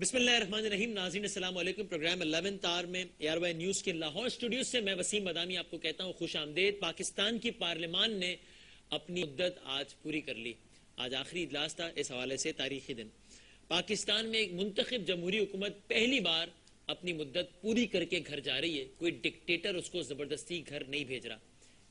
بسم اللہ الرحمن الرحیم. ناظرین السلام علیکم. پروگرام 11 آر میں ARY نیوز کے لاہور اسٹوڈیو سے میں وسیم مدانی آپ کو کہتا ہوں خوش آمدید. پاکستان کی پارلیمان نے اپنی مدت آج پوری کر لی. آج آخری اجلاس تھا، اس حوالے سے تاریخی دن. پاکستان میں ایک منتخب جمہوری حکومت پہلی بار اپنی مدت پوری کر کے گھر جا رہی ہے. کوئی ڈکٹیٹر اس کو زبردستی گھر نہیں بھیج رہا.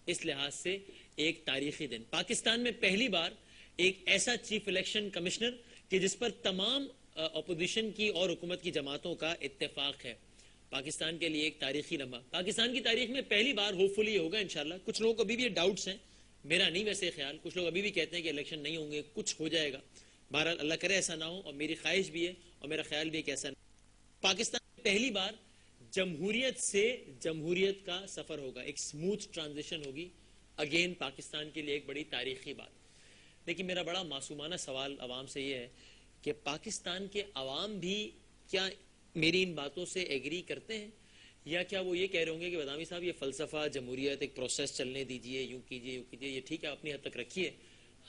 اس لحاظ سے ایک تاریخی دن. پاکستان میں پہلی بار ایک ایسا چیف الیکشن کمشنر کہ جس پر تمام اپوزیشن کی اور حکومت کی جماعتوں کا اتفاق ہے. پاکستان کے لیے ایک تاریخی لمحہ. پاکستان کی تاریخ میں پہلی بار ہوپ فلی یہ ہوگا انشاءاللہ. کچھ لوگوں کو ابھی بھی یہ ڈاؤٹس ہیں، میرا نہیں ویسے خیال. کچھ لوگ ابھی بھی کہتے ہیں کہ الیکشن نہیں ہوں گے، کچھ ہو جائے گا. بہرحال اللہ کرے ایسا نہ ہو، اور میری خواہش بھی ہے اور میرا خیال بھی ہے کہ ایسا نہیں. پاکستان میں پہلی بار جمہوریت سے جمہوریت کا سفر ہوگا. ایک سموتھ ٹرانزیشن ہوگی. اگین پاکستان کے لیے ایک بڑی تاریخی بات. لیکن میرا بڑا معصومانہ سوال عوام سے یہ ہے کہ پاکستان کے عوام بھی کیا میری ان باتوں سے ایگری کرتے ہیں، یا کیا وہ یہ کہہ رہے ہوں گے کہ بدامی صاحب یہ فلسفہ جمہوریت ایک پروسیس چلنے دیجئے، یوں کیجئے یوں کیجئے، یہ ٹھیک ہے اپنی حد تک رکھیے،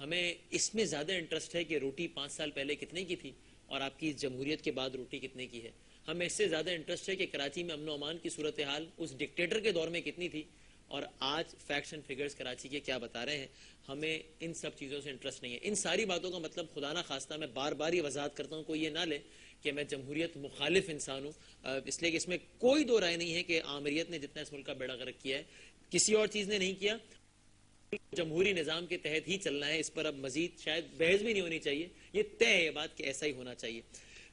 ہمیں اس میں زیادہ انٹرسٹ ہے کہ روٹی 5 سال پہلے کتنے کی تھی اور آپ کی جمہوریت کے بعد روٹی کتنے کی ہے. ہمیں اس سے زیادہ انٹرسٹ ہے کہ کراچی میں امن و امان کی صورتحال اس ڈکٹیٹر کے دور میں کتنی تھی اور آج فیکٹس اینڈ فگرز کراچی کے کیا بتا رہے ہیں. ہمیں ان سب چیزوں سے انٹرسٹ نہیں ہے. ان ساری باتوں کا مطلب خدا نہ خواستہ میں بار بار یہ وضاحت کرتا ہوں، کوئی یہ نہ لے کہ میں جمہوریت مخالف انسان ہوں، اس لیے کہ اس میں کوئی دو رائے نہیں ہے کہ آمریت نے جتنا اس ملک کا بیڑا غرق کیا ہے کسی اور چیز نے نہیں کیا. جمہوری نظام کے تحت ہی چلنا ہے. اس پر اب مزید شاید بحث بھی نہیں ہونی چاہیے. یہ طے ہے یہ بات کہ ایسا ہی ہونا چاہیے.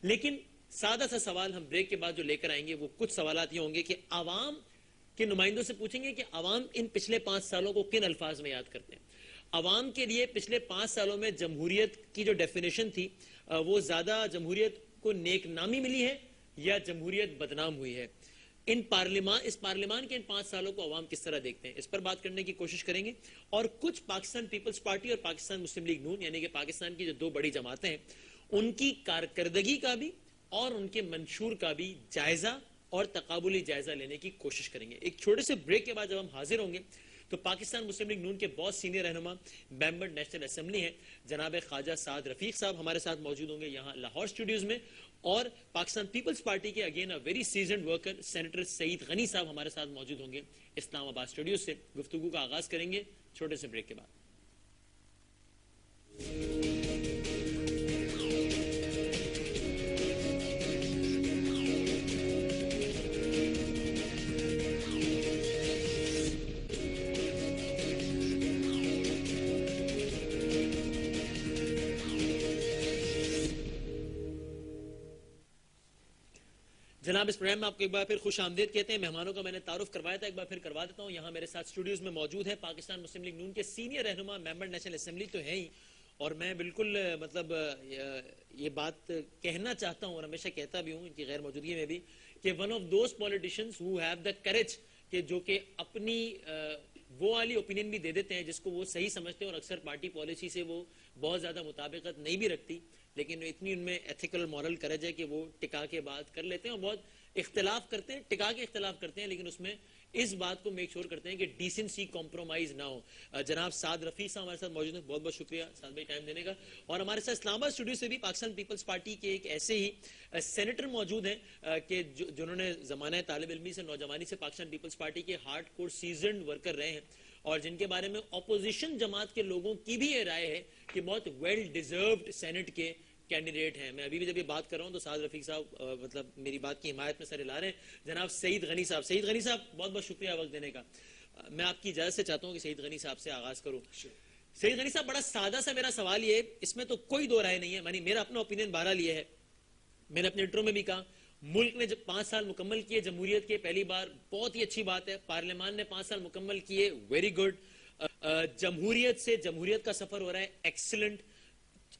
لیکن سادہ سا سوال ہم بریک کے بعد جو لے کر آئیں گے وہ کچھ سوالات یہ ہوں گے کہ عوام کے نمائندوں سے پوچھیں گے کہ عوام ان پچھلے 5 سالوں کو کن الفاظ میں یاد کرتے ہیں. عوام کے لیے پچھلے 5 سالوں میں جمہوریت کی جو ڈیفینیشن تھی وہ زیادہ جمہوریت کو نیک نامی ملی ہے یا جمہوریت بدنام ہوئی ہے. اس پارلیمان کے ان 5 سالوں کو عوام کس طرح دیکھتے ہیں، اس پر بات کرنے کی کوشش کریں گے. اور کچھ پاکستان پیپلز پارٹی اور پاکستان مسلم لیگ نون یعنی کہ پاکستان کی جو 2 بڑی جماعتیں ہیں ان کی کارکردگی کا بھی اور ان کے منشور کا بھی جائزہ اور تقابلی جائزہ لینے کی کوشش کریں گے. ایک چھوٹے سے بریک کے بعد جب ہم حاضر ہوں گے تو پاکستان مسلم لیگ نون کے بہت سینئر رہنما ممبر نیشنل اسمبلی ہیں جناب خواجہ سعد رفیق صاحب ہمارے ساتھ موجود ہوں گے یہاں لاہور اسٹوڈیوز میں. اور پاکستان پیپلز پارٹی کے again a very seasoned worker senator Saeed Ghani صاحب ہمارے ساتھ موجود ہوں گے اسلام آباد اسٹوڈیوز سے. گفتگو کا آغاز کریں گے چھوٹے سے بریک کے بعد. جناب اس پروگرام میں آپ کو ایک بار پھر خوش آمدید کہتے ہیں. مہمانوں کا میں نے تعارف کروایا تھا، ایک بار پھر کروا دیتا ہوں. یہاں میرے ساتھ اسٹوڈیوز میں موجود ہے پاکستان مسلم لیگ نون کے سینئر رہنما ممبر نیشنل اسمبلی تو ہیں ہی، اور میں بالکل مطلب یہ بات کہنا چاہتا ہوں اور ہمیشہ کہتا بھی ہوں ان کی غیر موجودگی میں بھی کہ one of those politicians who have the courage کہ جو کہ اپنی وہ والی اوپینین بھی دے دیتے ہیں جس کو وہ صحیح سمجھتے ہیں اور اکثر پارٹی پالیسی سے وہ بہت زیادہ مطابقت نہیں بھی رکھتی، لیکن اتنی ان میں ایتھیکل مورل کریج ہے کہ وہ ٹکا کے بات کر لیتے ہیں اور بہت اختلاف کرتے ہیں، ٹکا کے اختلاف کرتے ہیں، لیکن اس میں اس بات کو میک شور کرتے ہیں کہ ڈیسنسی کمپرومائز نہ ہو. جناب سعد رفیق صاحب ہمارے ساتھ موجود ہیں، بہت بہت شکریہ سعد بھائی ٹائم دینے کا. اور ہمارے ساتھ اسلام آباد اسٹوڈیو سے بھی پاکستان پیپلز پارٹی کے ایک ایسے ہی سینیٹر موجود ہیں کہ جنہوں نے زمانہ طالب علمی سے نوجوانی سے پاکستان پیپلز پارٹی کے ہارڈ کور سیزنڈ ورکر رہے ہیں اور جن کے بارے میں اپوزیشن جماعت کے لوگوں کی بھی یہ رائے ہے کہ بہت ویل ڈیزروڈ سینٹ کے کینڈیڈیٹ ہیں. میں ابھی بھی جب یہ بات کر رہا ہوں تو سعد رفیق صاحب مطلب میری بات کی حمایت میں سر ہلا رہے ہیں. جناب سعید غنی صاحب بہت بہت شکریہ وقت دینے کا. میں آپ کی اجازت سے چاہتا ہوں کہ سعید غنی صاحب سے آغاز کروں. سعید غنی صاحب بڑا سادہ سا میرا سوال یہ ہے، اس میں تو کوئی دو رائے نہیں ہے، یعنی میرا اپنا اوپینین بہرحال یہ ہے، میں نے اپنے انٹرو میں بھی کہا ملک نے جب 5 سال مکمل کیے جمہوریت کے پہلی بار، بہت ہی اچھی بات ہے. پارلیمان نے 5 سال مکمل کیے، ویری گڈ. جمہوریت سے جمہوریت کا سفر ہو رہا ہے، ایکسلنٹ.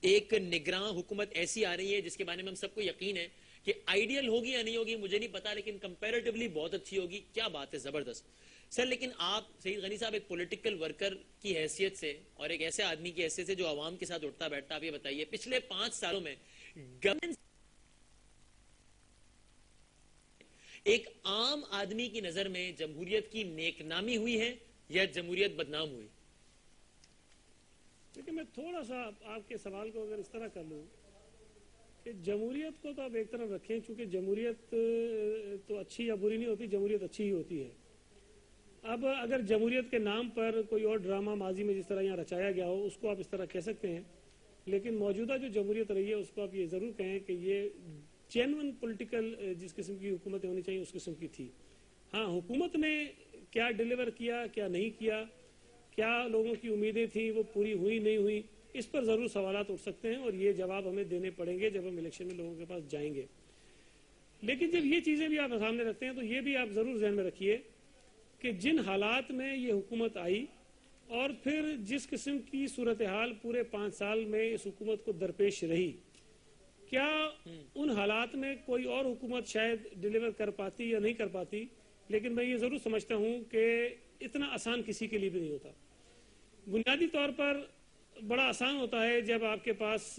ایک نگراں حکومت ایسی آ رہی ہے جس کے بارے میں ہم سب کو یقین ہے کہ آئیڈیل ہوگی یا نہیں ہوگی مجھے نہیں پتا، لیکن کمپیریٹیولی بہت اچھی ہوگی. کیا بات ہے، زبردست. سر لیکن آپ سعید غنی صاحب ایک پولیٹیکل ورکر کی حیثیت سے اور ایک ایسے آدمی کی حیثیت سے جو عوام کے ساتھ اٹھتا بیٹھتا، آپ یہ بتائیے پچھلے 5 سالوں میں گورننس ایک عام آدمی کی نظر میں جمہوریت کی نیک نامی ہوئی ہے یا جمہوریت بدنام ہوئی؟ لیکن میں تھوڑا سا آپ کے سوال کو اگر اس طرح کر لوں کہ جمہوریت کو تو آپ ایک طرف رکھیں، چونکہ جمہوریت تو اچھی یا بری نہیں ہوتی، جمہوریت اچھی ہی ہوتی ہے. اب اگر جمہوریت کے نام پر کوئی اور ڈرامہ ماضی میں جس طرح یہاں رچایا گیا ہو، اس کو آپ اس طرح کہہ سکتے ہیں، لیکن موجودہ جو جمہوریت رہی ہے اس کو آپ یہ ضرور کہیں کہ یہ جینون پولیٹیکل جس قسم کی حکومتیں ہونی چاہیے اس قسم کی تھی. ہاں، حکومت نے کیا ڈیلیور کیا، کیا نہیں کیا، کیا لوگوں کی امیدیں تھیں وہ پوری ہوئی نہیں ہوئی، اس پر ضرور سوالات اٹھ سکتے ہیں، اور یہ جواب ہمیں دینے پڑیں گے جب ہم الیکشن میں لوگوں کے پاس جائیں گے. لیکن جب یہ چیزیں بھی آپ سامنے رکھتے ہیں تو یہ بھی آپ ضرور ذہن میں رکھیے کہ جن حالات میں یہ حکومت آئی اور پھر جس قسم کی صورتحال پورے 5 سال میں اس حکومت کو درپیش رہی، کیا ان حالات میں کوئی اور حکومت شاید ڈیلیور کر پاتی یا نہیں کر پاتی، لیکن میں یہ ضرور سمجھتا ہوں کہ اتنا آسان کسی کے لیے بھی نہیں ہوتا. بنیادی طور پر بڑا آسان ہوتا ہے جب آپ کے پاس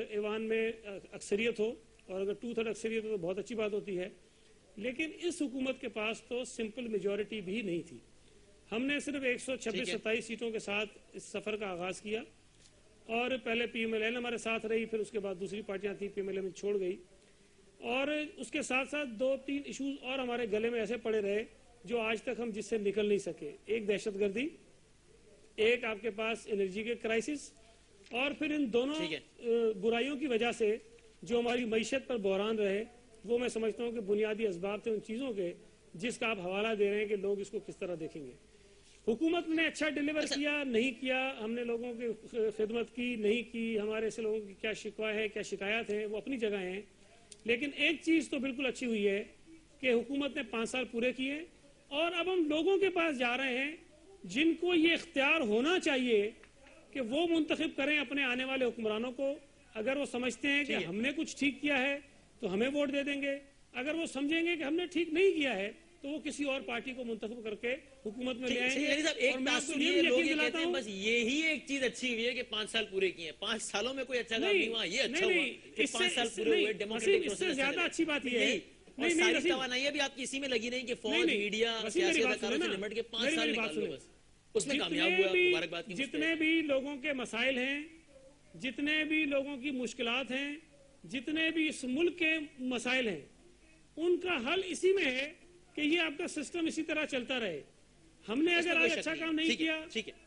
ایوان میں اکثریت ہو، اور اگر 2/3 اکثریت ہو تو بہت اچھی بات ہوتی ہے، لیکن اس حکومت کے پاس تو سمپل میجورٹی بھی نہیں تھی. ہم نے صرف 126-27 سیٹوں کے ساتھ اس سفر کا آغاز کیا، اور پہلے پی ایم ایل این ہمارے ساتھ رہی، پھر اس کے بعد دوسری پارٹیاں تھیں، پی ایم ایل این چھوڑ گئی، اور اس کے ساتھ ساتھ 2-3 ایشوز اور ہمارے گلے میں ایسے پڑے رہے جو آج تک ہم جس سے نکل نہیں سکے. ایک دہشت گردی، ایک آپ کے پاس انرجی کے کرائسس، اور پھر ان دونوں برائیوں کی وجہ سے جو ہماری معیشت پر بحران رہے، وہ میں سمجھتا ہوں کہ بنیادی اسباب تھے ان چیزوں کے جس کا آپ حوالہ دے رہے ہیں کہ لوگ اس کو کس طرح دیکھیں گے. حکومت نے اچھا ڈیلیور کیا نہیں کیا، ہم نے لوگوں کی خدمت کی نہیں کی، ہمارے سے لوگوں کی کیا شکوہ ہے، کیا شکایات ہیں، وہ اپنی جگہ ہیں. لیکن ایک چیز تو بالکل اچھی ہوئی ہے کہ حکومت نے 5 سال پورے کیے، اور اب ہم لوگوں کے پاس جا رہے ہیں جن کو یہ اختیار ہونا چاہیے کہ وہ منتخب کریں اپنے آنے والے حکمرانوں کو. اگر وہ سمجھتے ہیں کہ ہم نے کچھ ٹھیک کیا ہے تو ہمیں ووٹ دے دیں گے، اگر وہ سمجھیں گے کہ ہم نے ٹھیک نہیں کیا ہے تو وہ کسی اور پارٹی کو منتخب کر کے حکومت میں لے آئیں گے. ایک تاثر یہ لوگ یہ کہتے ہیں بس یہی ایک چیز اچھی ہوئی ہے کہ 5 سال پورے کیے ہیں. 5 سالوں میں کوئی اچھا کام نہیں ہوا، یہ اچھا ہوا کہ 5 سال پورے ہوئے. ڈیموکریٹک اس سے زیادہ اچھی بات یہ ہے، اور ساری توانائی بھی آپ کی اسی میں لگی نہیں کہ فوج، میڈیا، سیاسی اداروں سے نمٹ کے 5 سال نکال لو، بس اس میں کامیاب ہوا. مبارکباد کی جتنے بھی لوگوں کے مسائل ہیں، جتنے بھی لوگوں کی مشکلات ہیں، جتنے بھی اس ملک کے مسائل ہیں، ان کا حل اسی میں ہے کہ یہ آپ کا سسٹم اسی طرح چلتا رہے. ہم نے اگر آج اچھا کام نہیں کیا،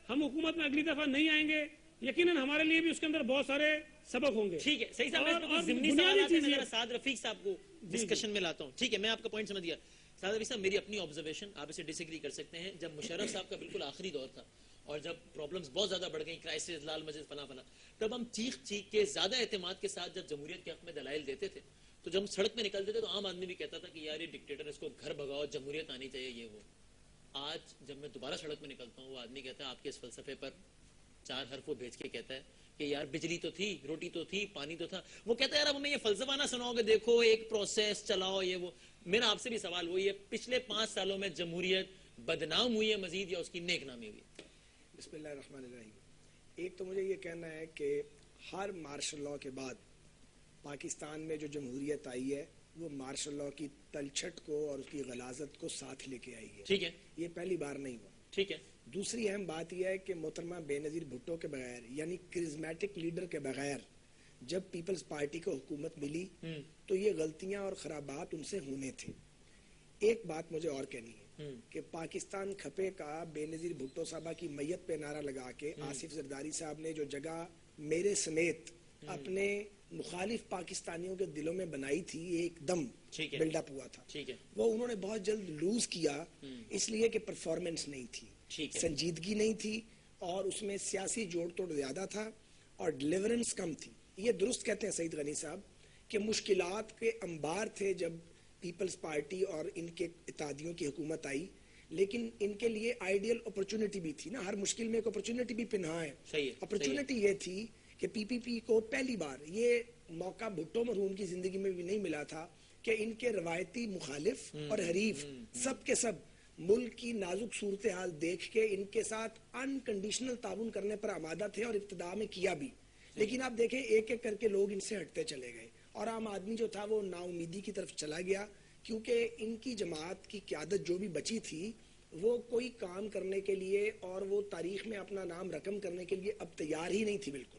ہم حکومت میں اگلی دفعہ نہیں آئیں گے، یقیناً ہمارے لیے بھی اس کے اندر بہت سارے سبق ہوں گے. ٹھیک ہے، صحیح صاحب، ضمنی سوالات ہیں. میں سعد رفیق صاحب کو ڈسکشن میں لاتا ہوں. ٹھیک ہے، میں آپ کا پوائنٹ سمجھ گیا. سعد رفیق صاحب، میری اپنی آبزرویشن، آپ اسے ڈس ایگری کر سکتے ہیں. جب مشرف صاحب کا بالکل آخری دور تھا اور جب پرابلمز بہت زیادہ بڑھ گئی، کرائسس، لال مسجد، فنا فنا، تب ہم چیخ چیخ کے زیادہ اعتماد کے ساتھ جب جمہوریت کے حق میں دلائل دیتے تھے، تو جب ہم سڑک میں نکلتے تھے تو عام آدمی بھی کہتا تھا کہ یار یہ ڈکٹیٹر، اس کو گھر بھگاؤ، جمہوریت آنی چاہیے، یہ وہ. آج جب میں دوبارہ سڑک میں نکلتا ہوں، وہ آدمی کہتا ہے آپ کے اس فلسفے پر 4 حرف وہ بھیج کے کہتا ہے کہ یار بجلی تو تھی، روٹی تو تھی، پانی تو تھا. وہ کہتا ہے یار اب ہمیں یہ فلسفہ نہ سناؤ کہ دیکھو ایک پروسیس چلاؤ، یہ وہ. میرا آپ سے بھی سوال وہی ہے، پچھلے 5 سالوں میں جمہوریت بدنام ہوئی ہے مزید یا اس کی نیک نامی ہوئی؟ بسم اللہ الرحمن الرحیم. ایک تو مجھے یہ کہنا ہے کہ ہر مارشل لاء کے بعد پاکستان میں جو جمہوریت آئی ہے وہ مارشل لاء کی تلچھٹ کو اور اس کی غلاظت کو ساتھ لے کے آئی ہے. ٹھیک ہے، یہ پہلی بار نہیں ہوا. ٹھیک ہے. دوسری اہم بات یہ ہے کہ محترمہ بے نظیر بھٹو کے بغیر، یعنی کرزمیٹک لیڈر کے بغیر جب پیپلز پارٹی کو حکومت ملی تو یہ غلطیاں اور خرابات ان سے ہونے تھے. ایک بات مجھے اور کہنی ہے کہ پاکستان کھپے کا بے نظیر بھٹو صاحبہ کی میت پہ نعرہ لگا کے آصف زرداری صاحب نے جو جگہ میرے سمیت اپنے مخالف پاکستانیوں کے دلوں میں بنائی تھی، ایک دم بلڈ اپ ہوا تھا. وہ انہوں نے بہت جلد لوز کیا، اس لیے کہ پرفارمنس نہیں تھی، سنجیدگی نہیں تھی، اور اس میں سیاسی جوڑ توڑ زیادہ تھا اور ڈیلیورنس کم تھی. یہ درست کہتے ہیں سعید غنی صاحب کہ مشکلات کے انبار تھے جب پیپلز پارٹی اور ان کے اتحادیوں کی حکومت آئی، لیکن ان کے لیے آئیڈیل اپرچونٹی بھی تھی نا. ہر مشکل میں ایک اپرچونٹی بھی پنہا ہے. اپرچونٹی یہ تھی کہ پی پی پی کو پہلی بار یہ موقع بھٹو مرحوم کی زندگی میں بھی نہیں ملا تھا کہ ان کے روایتی مخالف اور حریف سب کے سب ملک کی نازک صورتحال دیکھ کے ان کے ساتھ انکنڈیشنل تعاون کرنے پر آمادہ تھے، اور ابتدا میں کیا بھی. لیکن آپ دیکھیں ایک ایک کر کے لوگ ان سے ہٹتے چلے گئے، اور عام آدمی جو تھا وہ نا امیدی کی طرف چلا گیا، کیونکہ ان کی جماعت کی قیادت جو بھی بچی تھی وہ کوئی کام کرنے کے لیے اور وہ تاریخ میں اپنا نام رقم کرنے کے لیے اب تیار ہی نہیں تھی بالکل.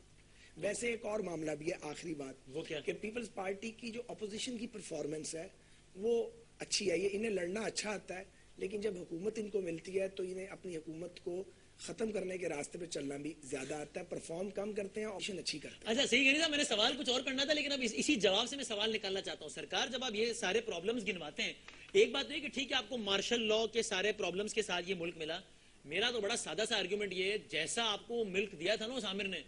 ویسے ایک اور معاملہ بھی ہے, آخری بات وہ کیا کہ پیپلز پارٹی کی جو اپوزیشن کی پرفارمنس ہے وہ اچھی ہے, یہ انہیں لڑنا اچھا آتا ہے, لیکن جب حکومت ان کو ملتی ہے تو انہیں اپنی حکومت کو ختم کرنے کے راستے پہ چلنا بھی زیادہ آتا ہے, پرفارم کم کرتے ہیں, آپشن اچھی کرتے ہیں. اچھا صحیح کہہ رہا, میں نے سوال کچھ اور کرنا تھا لیکن اب اسی جواب سے میں سوال نکالنا چاہتا ہوں. سرکار جب آپ یہ سارے پرابلمز گنواتے ہیں, ایک بات ہے کہ ٹھیک ہے آپ کو مارشل لا کے سارے پرابلمز کے ساتھ یہ ملک ملا, میرا تو بڑا سادہ سا آرگیومنٹ یہ ہے, جیسا آپ کو ملک دیا تھا نا اس عامر نے,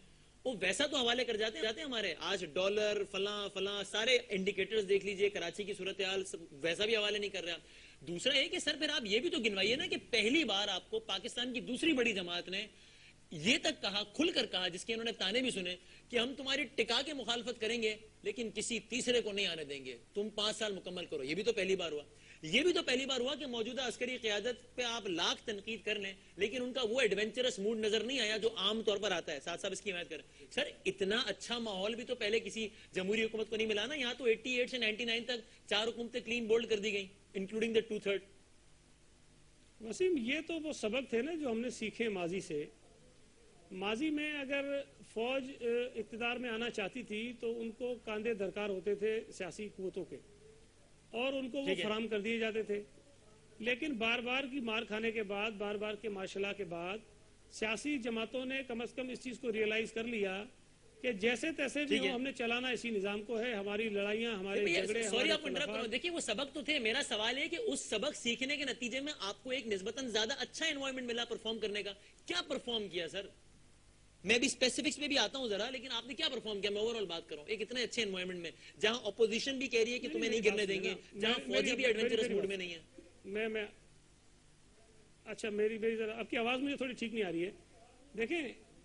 وہ ویسا تو حوالے کر جاتے ہیں ہمارے. آج ڈالر فلاں سارے انڈیکیٹرز دیکھ لیجئے, کراچی کی صورتحال ویسا بھی حوالے نہیں کر رہا. دوسرا ہے کہ سر پھر آپ یہ بھی تو گنوائیے نا کہ پہلی بار آپ کو پاکستان کی دوسری بڑی جماعت نے یہ تک کہا, کھل کر کہا, جس کے انہوں نے تانے بھی سنے, کہ ہم تمہاری ٹکا کے مخالفت کریں گے لیکن کسی تیسرے کو نہیں آنے دیں گے, تم 5 سال مکمل کرو. یہ بھی تو پہلی بار ہوا. یہ بھی تو پہلی بار ہوا کہ موجودہ عسکری قیادت پہ آپ لاکھ تنقید کر لیں لیکن ان کا وہ ایڈونچرس موڈ نظر نہیں آیا جو عام طور پر آتا ہے. ساتھ ساتھ اس کی حمایت کریں. سر اتنا اچھا ماحول بھی تو پہلے کسی جمہوری حکومت کو نہیں ملا نا. یہاں تو 88 سے 99 تک 4 حکومتیں کلین بولڈ کر دی گئیں, انکلوڈنگ دا 2/3. وسیم, یہ تو وہ سبق تھے نا جو ہم نے سیکھے ماضی سے. ماضی میں اگر فوج اقتدار میں آنا چاہتی تھی تو ان کو کاندھے درکار ہوتے تھے سیاسی قوتوں کے, اور ان کو وہ فراہم کر دیے جاتے تھے. لیکن بار بار کی مار کھانے کے بعد, بار بار کے مارشل لا کے بعد, سیاسی جماعتوں نے کم از کم اس چیز کو ریئلائز کر لیا کہ جیسے تیسے بھی ہم نے چلانا اسی نظام کو ہے. ہماری لڑائیاں, ہمارے جھگڑے, سوری آپ کو انٹرپٹ کروں, دیکھیے وہ سبق تو تھے. میرا سوال ہے کہ اس سبق سیکھنے کے نتیجے میں آپ کو ایک نسبتاً زیادہ اچھا انوائرمنٹ ملا پرفارم کرنے کا. کیا پرفارم کیا سر؟ میں بھی اسپیسیفکس میں بھی آتا ہوں ذرا, لیکن آپ نے کیا پرفارم کیا؟ میں اوور آل بات کروں ایک اتنے اچھے انوائرمنٹ میں جہاں اپوزیشن بھی کہہ رہی ہے کہ تمہیں نہیں گرنے دیں گے, جہاں فوجی بھی ایڈونچرس موڈ میں نہیں ہے. میں اچھا میری ذرا آپ کی آواز مجھے تھوڑی ٹھیک نہیں آ رہی ہے. دیکھیں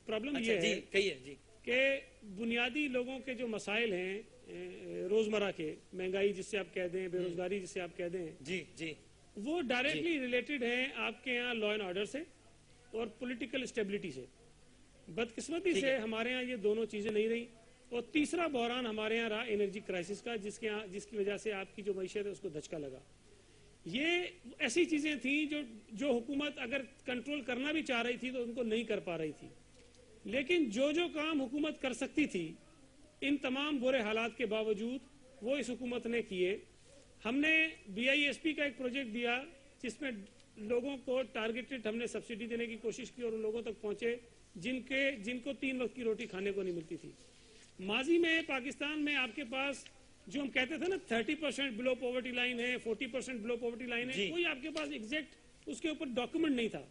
پرابلم یہ ہے جی کہ بنیادی لوگوں کے جو مسائل ہیں روزمرہ کے, مہنگائی جس سے آپ کہہ دیں, بے روزگاری جس سے آپ کہہ دیں, جی وہ ڈائریکٹلی ریلیٹڈ ہیں آپ کے یہاں لا اینڈ آرڈر سے اور پولیٹیکل اسٹیبلٹی سے. بدقسمتی سے ہمارے ہاں یہ دونوں چیزیں نہیں رہی. اور تیسرا بحران ہمارے یہاں رہا انرجی کرائسس کا, جس کی وجہ سے آپ کی جو معیشت ہے اس کو دھچکا لگا. یہ ایسی چیزیں تھیں جو حکومت اگر کنٹرول کرنا بھی چاہ رہی تھی تو ان کو نہیں کر پا رہی تھی. لیکن جو کام حکومت کر سکتی تھی ان تمام برے حالات کے باوجود وہ اس حکومت نے کیے. ہم نے BISP کا ایک پروجیکٹ دیا جس میں لوگوں کو ٹارگیٹڈ ہم نے سبسڈی دینے کی کوشش کی اور ان لوگوں تک پہنچے جن کو 3 وقت کی روٹی کھانے کو نہیں ملتی تھی. ماضی میں پاکستان میں آپ کے پاس جو ہم کہتے تھے نا 30% بلو پاورٹی لائن ہے, 40% بلو پاورٹی لائن ہے, کوئی آپ کے پاس ایگزیکٹ اس کے اوپر ڈاکومنٹ نہیں تھا.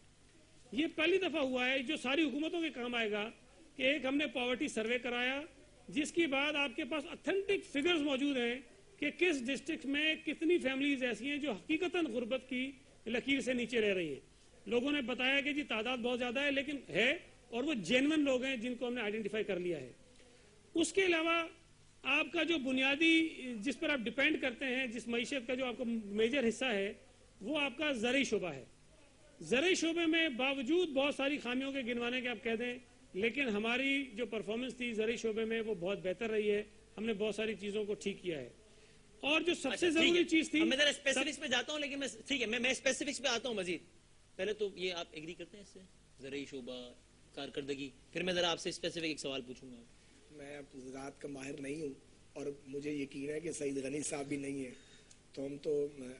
یہ پہلی دفعہ ہوا ہے جو ساری حکومتوں کے کام آئے گا کہ ایک ہم نے پاورٹی سروے کرایا جس کی بعد آپ کے پاس اتھینٹک فگرز موجود ہیں کہ کس ڈسٹرکٹ میں کتنی فیملیز ایسی ہیں جو حقیقتاً غربت کی لکیر سے نیچے رہ رہی ہیں. لوگوں نے بتایا کہ جی تعداد بہت زیادہ ہے لیکن ہے, اور وہ جینون لوگ ہیں جن کو ہم نے آئیڈینٹیفائی کر لیا ہے. اس کے علاوہ آپ کا جو بنیادی جس پر آپ ڈیپینڈ کرتے ہیں, جس معیشت کا جو آپ کا میجر حصہ ہے, وہ آپ کا زرعی شعبہ ہے. زرعی شعبے میں باوجود بہت ساری خامیوں کے گنوانے کے آپ کہہ دیں, لیکن ہماری جو پرفارمنس تھی زرعی شعبے میں وہ بہت بہتر رہی ہے. ہم نے بہت ساری چیزوں کو ٹھیک کیا ہے. اور جو سب سے ضروری چیز تھی, میں ذرا اسپیسیفکس پہ جاتا ہوں, لیکن ٹھیک ہے میں اسپیسیفکس پہ آتا ہوں مزید. پہلے تو یہ آپ ایگری کرتے ہیں اس سے زرعی شعبہ کارکردگی, پھر میں ذرا آپ سے اسپیسیفک ایک سوال پوچھوں گا. میں اب ذات کا ماہر نہیں ہوں اور مجھے یقین ہے کہ سعید غنی صاحب بھی نہیں ہیں, تو ہم تو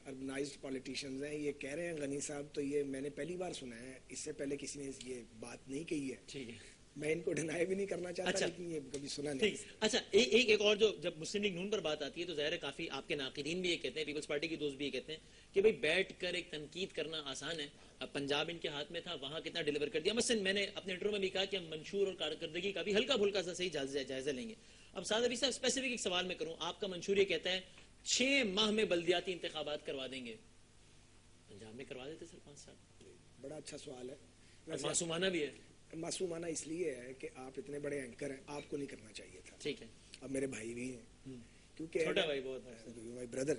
اربنائزڈ پولیٹیشینز ہیں. یہ کہہ رہے ہیں غنی صاحب, تو یہ میں نے پہلی بار سنا ہے, اس سے پہلے کسی نے یہ بات نہیں کہی ہے. ٹھیک ہے, میں ان کو ڈینائی بھی نہیں کرنا چاہتا, لیکن یہ کبھی سنا نہیں. اچھا ایک اور جو جب مسلم لیگ نون پر بات آتی ہے تو ظاہر ہے کافی آپ کے ناقدین بھی یہ کہتے ہیں, پیپلز پارٹی کے دوست بھی یہ کہتے ہیں کہ بھئی بیٹھ کر ایک تنقید کرنا آسان ہے, اب پنجاب ان کے ہاتھ میں تھا, وہاں کتنا ڈیلیور کر دیا. مثلا میں نے اپنے انٹرو میں بھی کہا کہ ہم منشور اور کارکردگی کا بھی ہلکا پھلکا سا صحیح جائزہ لیں گے. اب سعد ابھی صاحب اسپیسیفک ایک سوال میں کروں, آپ کا منشور یہ کہتا ہے 6 ماہ میں بلدیاتی انتخابات کروا دیں گے. پنجاب میں کروا دیتے سر 5 سال. بڑا اچھا سوال ہے, معصومانہ بھی ہے. معصومانہ اس لیے ہے کہ آپ اتنے بڑے اینکر ہیں, آپ کو نہیں کرنا چاہیے تھا. ٹھیک ہے, اب میرے بھائی بھی ہیں, کیونکہ چھوٹا بھائی بہت مائی بردر,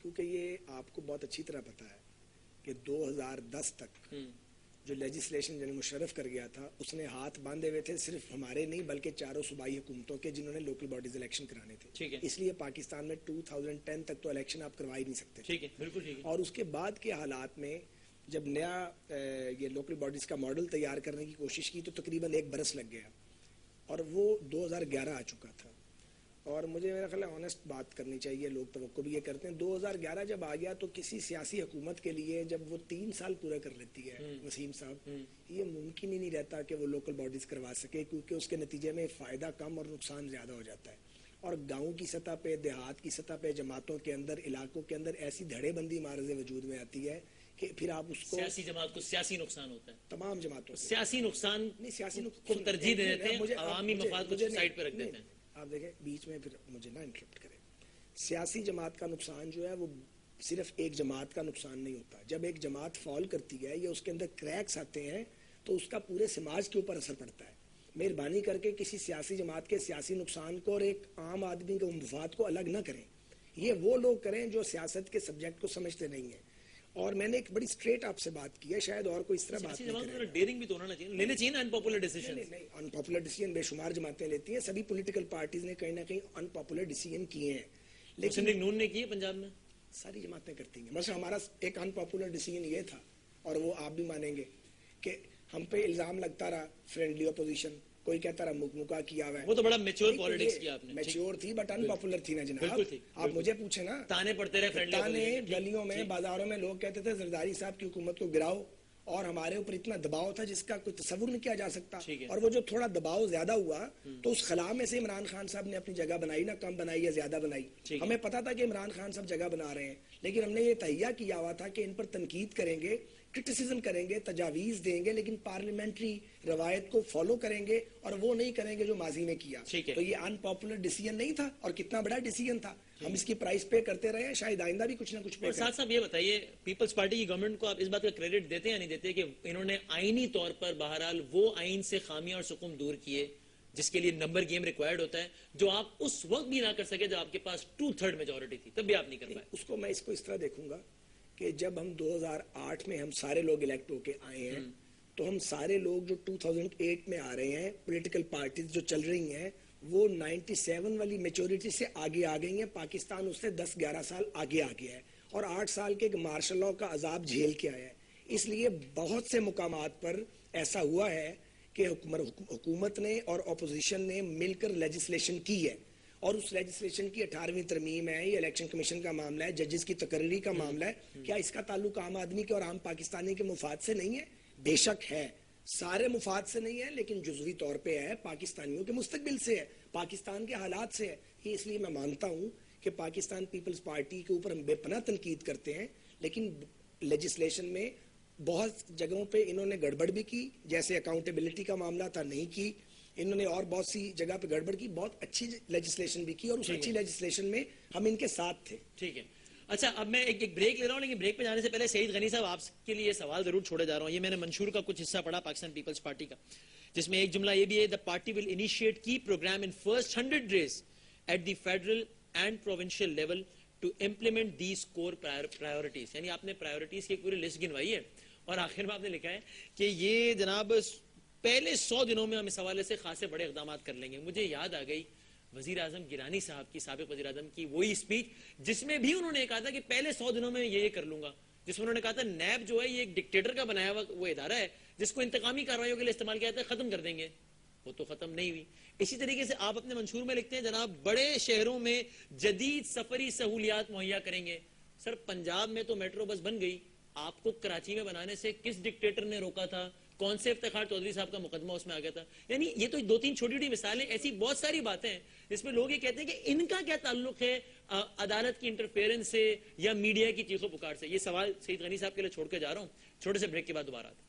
کیونکہ یہ آپ کو بہت اچھی طرح پتا ہے کہ 2010 تک جو لیجسلیشن جنرل مشرف کر گیا تھا اس نے ہاتھ باندھے ہوئے تھے صرف ہمارے نہیں بلکہ 4 صوبائی حکومتوں کے جنہوں نے لوکل باڈیز الیکشن کرانے تھے. اس لیے پاکستان میں 2010 تک تو الیکشن آپ کروا ہی نہیں سکتے. ٹھیک ہے, بالکل ٹھیک ہے. اور اس کے بعد کے حالات میں جب نیا یہ لوکل باڈیز کا ماڈل تیار کرنے کی کوشش کی تو تقریباً 1 برس لگ گیا. اور وہ 2011 آ چکا تھا. اور مجھے میرا خیال ہے آنیسٹ بات کرنی چاہیے, لوگ توقع بھی یہ کرتے ہیں. 2011 جب آ گیا تو کسی سیاسی حکومت کے لیے جب وہ 3 سال پورے کر لیتی ہے وسیم صاحب, یہ ممکن ہی نہیں رہتا کہ وہ لوکل باڈیز کروا سکے, کیونکہ اس کے نتیجے میں فائدہ کم اور نقصان زیادہ ہو جاتا ہے. اور گاؤں کی سطح پہ, دیہات کی سطح پہ, جماعتوں کے اندر, علاقوں کے اندر ایسی دھڑے بندی معرض وجود میں آتی ہے کہ پھر آپ اس کو, سیاسی جماعت کو سیاسی نقصان ہوتا ہے, تمام جماعتوں کو سیاسی نقصان نہیں, سیاسی کو ترجیح دے دیتے ہیں, عوامی مفاد کو سائڈ پہ رکھ دیتے ہیں. آپ دیکھیں بیچ میں پھر مجھے نہ انٹرپٹ کریں. سیاسی جماعت کا نقصان جو ہے وہ صرف ایک جماعت کا نقصان نہیں ہوتا. جب ایک جماعت فال کرتی ہے یا اس کے اندر کریکس آتے ہیں تو اس کا پورے سماج کے اوپر اثر پڑتا ہے. مہربانی کر کے کسی سیاسی جماعت کے سیاسی نقصان کو اور ایک عام آدمی کے مفاد کو الگ نہ کریں. یہ وہ لوگ کریں جو سیاست کے سبجیکٹ کو سمجھتے نہیں ہیں. اور میں نے ایک بڑی اسٹریٹ آپ سے بات کی ہے, شاید اور کوئی اس طرح بات نہیں کرے. ڈیرنگ بھی تو ہونا چاہیے, لینے چاہیے نا انپاپولر ڈیسیژن. نہیں, انپاپولر ڈیسیژن بے شمار جماعتیں لیتی ہیں, سبھی پولیٹیکل پارٹیز نے کہیں نہ کہیں انپاپولر ڈیسیژن کیے ہیں, لیکن نون نے کیے پنجاب میں, ساری جماعتیں کرتی ہیں. مثلا ہمارا ایک انپاپولر ڈیسیژن یہ تھا, اور وہ آپ بھی مانیں گے, کہ ہم پہ الزام لگتا رہا فرینڈلی اپوزیشن, کوئی کہتا رہا مکمکا کیا ہوا ہے. وہ تو بڑا میچور پالیٹکس کیا آپ نے, میچور تھی بٹ ان پاپولر تھی نا جناب. آپ مجھے پوچھیں نا, تانے پڑتے رہے فرینڈلی, تانے گلیوں میں, بازاروں میں لوگ کہتے تھے زرداری صاحب کی حکومت کو گراؤ, اور ہمارے اوپر اتنا دباؤ تھا جس کا کوئی تصور نہیں کیا جا سکتا. اور وہ جو تھوڑا دباؤ زیادہ ہوا تو اس خلا میں سے عمران خان صاحب نے اپنی جگہ بنائی, نہ کم بنائی یا زیادہ بنائی. ہمیں پتا تھا کہ عمران خان صاحب جگہ بنا رہے ہیں, لیکن ہم نے یہ تہیہ کیا ہوا تھا کہ ان پر تنقید کریں گے, کرٹیسزم کریں گے, تجاویز دیں گے, لیکن پارلیمنٹری روایت کو فالو کریں گے اور وہ نہیں کریں گے جو ماضی میں کیا. تو یہ ان پاپولر ڈیسیژن نہیں تھا, اور کتنا بڑا ڈیسیژن تھا. ہم اس کی پرائز پے کرتے رہے ہیں, شاید آئندہ بھی کچھ نہ کچھ پے کریں. ساتھ صاحب یہ بتائیے, پیپلز پارٹی کی گورنمنٹ کو آپ اس بات کا کریڈٹ دیتے ہیں یا نہیں دیتے کہ انہوں نے آئینی طور پر بہرحال وہ آئین سے خامیاں اور سکون دور کیے جس کے لیے نمبر گیم ریکوائرڈ ہوتا ہے, جو آپ اس وقت بھی نہ کر سکے جب آپ کے پاس 2/3 میجورٹی تھی, تب بھی آپ نہیں کر پائے. اس کو میں اس کو اس طرح دیکھوں گا کہ جب ہم 2008 میں ہم سارے لوگ الیکٹ ہو کے آئے ہیں, تو ہم سارے لوگ جو 2008 میں آ رہے ہیں, پولیٹیکل پارٹیز جو چل رہی ہیں, وہ 97 والی میچورٹی سے آگے آ گئی ہیں. پاکستان اس سے 10-11 سال آگے آ گیا ہے, اور 8 سال کے مارشل لاء کا عذاب جھیل کے آیا ہے. اس لیے بہت سے مقامات پر ایسا ہوا ہے کہ حکومت نے اور اپوزیشن نے مل کر لیجسلیشن کی ہے, اور اس لیجسلیشن کی 18ویں ترمیم ہے, یہ الیکشن کمیشن کا معاملہ ہے, ججز کی تقرری کا معاملہ ہے. کیا اس کا تعلق عام آدمی کے اور عام پاکستانی کے مفاد سے نہیں ہے؟ بے شک ہے, سارے مفاد سے نہیں ہے, لیکن جزوی طور پہ ہے, پاکستانیوں کے مستقبل سے ہے, پاکستان کے حالات سے ہے. یہ اس لیے میں مانتا ہوں کہ پاکستان پیپلز پارٹی کے اوپر ہم بے پناہ تنقید کرتے ہیں, لیکن لیجسلیشن میں بہت جگہوں پہ انہوں نے گڑبڑ بھی کی, جیسے اکاؤنٹیبلٹی کا معاملہ تھا, نہیں کی انہوں نے, اور بہت سی جگہ پہ گڑبڑ کی. بہت اچھی لیجسلیشن بھی کی, اور اس اچھی لیجسلیشن میں ہم ان کے ساتھ تھے. ٹھیک ہے. اچھا, اب میں ایک بریک لے رہا ہوں, لیکن بریک پہ جانے سے پہلے سعید غنی صاحب آپ کے لیے سوال ضرور چھوڑے جا رہا ہوں. یہ میں نے منشور کا کچھ حصہ پڑھا پاکستان پیپلز پارٹی کا, جس میں ایک جملہ یہ بھی ہے, the party will initiate key program in first 100 days at the federal and provincial level to implement these core priorities. یعنی آپ نے پرائیورٹیز کی ایک پوری لسٹ گنوائی ہے, اور آخر میں آپ نے لکھا ہے کہ یہ جناب پہلے 100 دنوں میں ہم اس حوالے سے خاصے بڑے اقدامات کر لیں گے. مجھے یاد آ گئی وزیر اعظم گیلانی صاحب کی, سابق وزیر اعظم کی وہی اسپیچ جس میں بھی انہوں نے کہا تھا کہ پہلے 100 دنوں میں یہ کر لوں گا, جس میں انہوں نے کہا تھا نیب جو ہے یہ ایک ڈکٹیٹر کا بنایا ہوا وہ ادارہ ہے جس کو انتقامی کارروائیوں کے لیے استعمال کیا جاتا ہے, ختم کر دیں گے. وہ تو ختم نہیں ہوئی. اسی طریقے سے آپ اپنے منشور میں لکھتے ہیں جناب بڑے شہروں میں جدید سفری سہولیات مہیا کریں گے. سر پنجاب میں تو میٹرو بس بن گئی, آپ کو کراچی میں بنانے سے کس ڈکٹیٹر نے روکا تھا؟ کون سے افتخار چودھری صاحب کا مقدمہ اس میں آ گیا تھا؟ یعنی یہ تو 2-3 چھوٹی چھوٹی مثالیں, ایسی بہت ساری باتیں ہیں جس میں لوگ یہ کہتے ہیں کہ ان کا کیا تعلق ہے عدالت کی انٹرفیئرنس سے یا میڈیا کی چیخو پکار سے. یہ سوال سعید غنی صاحب کے لیے چھوڑ کے جا رہا ہوں, چھوٹے سے بریک کے بعد دوبارہ آتے ہیں.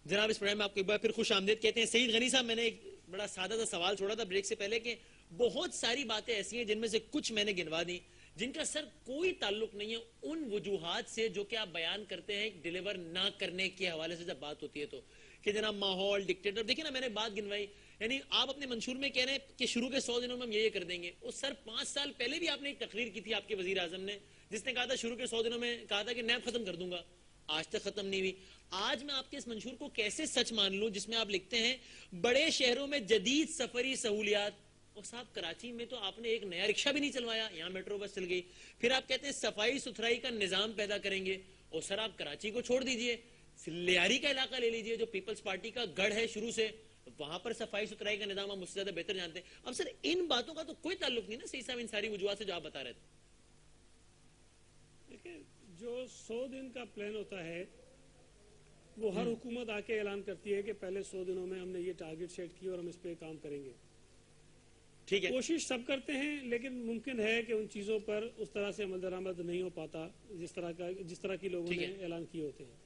جناب اس پروگرام میں آپ کو ایک بار پھر خوش آمدید کہتے ہیں. سعید غنی صاحب, میں نے ایک بڑا سادہ سا سوال چھوڑا تھا بریک سے پہلے کہ بہت ساری باتیں ایسی ہیں جن میں سے کچھ میں نے گنوا دی جن کا سر کوئی تعلق نہیں ہے ان وجوہات سے جو کہ آپ بیان کرتے ہیں ڈیلیور نہ کرنے کے حوالے سے. جب بات ہوتی ہے تو کہ جناب ماحول, ڈکٹیٹر, دیکھیں نا میں نے بات گنوائی, یعنی آپ اپنے منشور میں کہہ رہے ہیں کہ شروع کے 100 دنوں میں ہم یہ کر دیں گے. اور سر 5 سال پہلے بھی آپ نے ایک تقریر کی تھی آپ کے وزیر اعظم نے, جس نے کہا تھا شروع کے 100 دنوں میں کہا تھا کہ نیب ختم کر دوں گا. آج تک ختم نہیں ہوئی. آج میں آپ کے اس منشور کو کیسے سچ مان لوں جس میں آپ لکھتے ہیں بڑے شہروں میں جدید سفری سہولیات، اور صاحب کراچی میں تو آپ نے ایک نیا رکشہ بھی نہیں چلوایا، یہاں میٹرو بس چل گئی. پھر آپ کہتے ہیں صفائی ستھرائی کا نظام پیدا کریں گے، اور سر آپ کراچی کو چھوڑ دیجئے، لیاری کا علاقہ لے لیجئے جو پیپلز پارٹی کا گڑھ ہے شروع سے، وہاں پر صفائی ستھرائی کا نظام آپ مجھ سے زیادہ بہتر جانتے ہیں. اب سر ان باتوں کا تو کوئی تعلق نہیں نا صحیح صاحب ان ساری وجوہات سے جو آپ بتا رہے تھے. دیکھیں جو 100 دن کا پلان ہوتا ہے وہ ہر حکومت آ کے اعلان کرتی ہے کہ پہلے 100 دنوں میں ہم نے یہ ٹارگٹ سیٹ کیا اور ہم اس پہ کام کریں گے. ٹھیک ہے، کوشش سب کرتے ہیں لیکن ممکن ہے کہ ان چیزوں پر اس طرح سے عمل درآمد نہیں ہو پاتا جس طرح کی لوگوں نے اعلان کیے ہوتے ہیں.